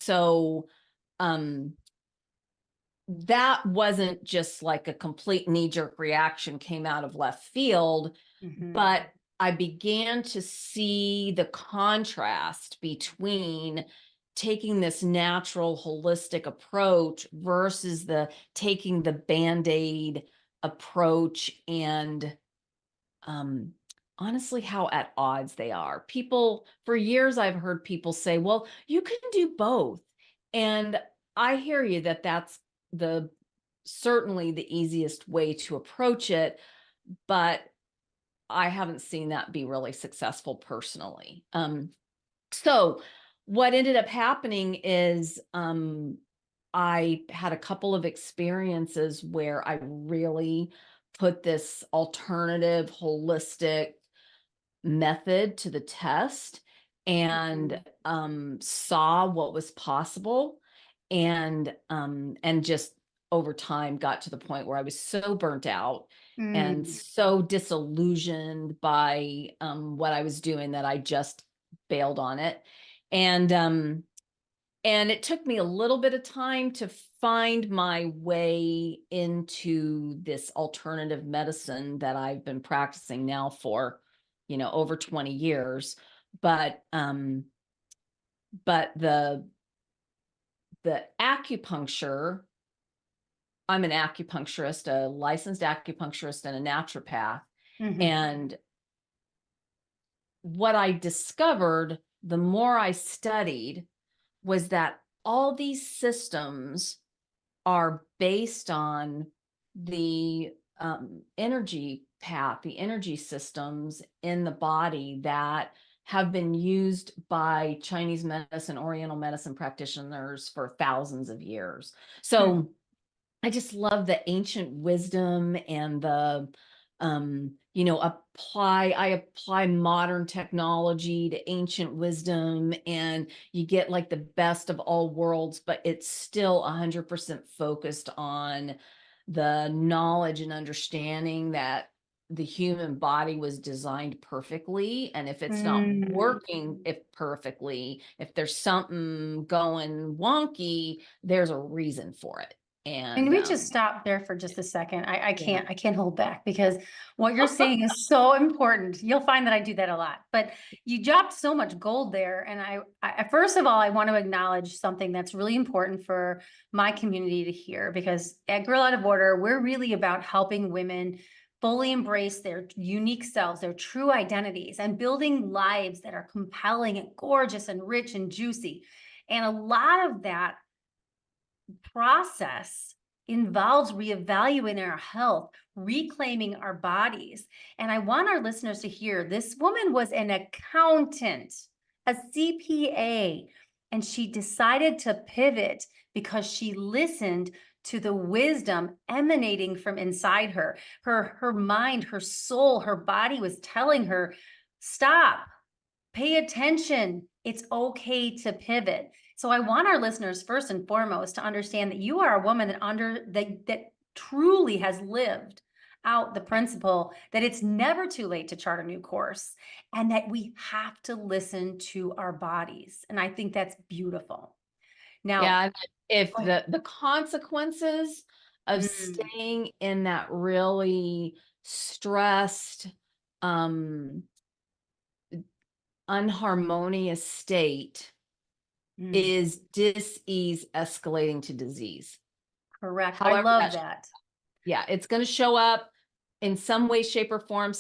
So, um, that wasn't just like a complete knee-jerk reaction came out of left field, but I began to see the contrast between taking this natural holistic approach versus the taking the Band-Aid approach, and honestly how at odds they are. People, for years I've heard people say, well, you can do both. And I hear you that that's the certainly the easiest way to approach it, but I haven't seen that be really successful personally. So what ended up happening is I had a couple of experiences where I really put this alternative, holistic method to the test, and saw what was possible, and just over time got to the point where I was so burnt out and Mm. so disillusioned by what I was doing that I just bailed on it. And it took me a little bit of time to find my way into this alternative medicine that I've been practicing now for, over 20 years. But but the acupuncture, I'm an acupuncturist, a licensed acupuncturist and a naturopath. Mhm. And what I discovered the more I studied was that all these systems are based on the energy path, the energy systems in the body that have been used by Chinese medicine, Oriental medicine practitioners for thousands of years. Hmm. So I just love the ancient wisdom and the I apply modern technology to ancient wisdom, and you get like the best of all worlds, but it's still 100% focused on the knowledge and understanding that the human body was designed perfectly, and if it's not Mm. working if perfectly, if there's something going wonky, there's a reason for it. Can And we just stop there for just a second? I yeah. can't hold back because what you're saying is so important. You'll find that I do that a lot, but you dropped so much gold there. And first of all, I want to acknowledge something that's really important for my community to hear, because at Girl Out of Order, we're really about helping women fully embrace their unique selves, their true identities, and building lives that are compelling and gorgeous and rich and juicy. And a lot of that process involves reevaluating our health, reclaiming our bodies. And I want our listeners to hear this woman was an accountant, a CPA, and she decided to pivot because she listened to the wisdom emanating from inside her. Her mind, her soul, her body was telling her, stop, pay attention. It's okay to pivot. So I want our listeners first and foremost to understand that you are a woman that truly has lived out the principle that it's never too late to chart a new course, and that we have to listen to our bodies. And I think that's beautiful. Now, Yeah, and if go ahead. the consequences of Mm, staying in that really stressed, um, unharmonious state mm, is dis-ease escalating to disease. correct. I However love that that. yeah, it's gonna show up in some way, shape, or form.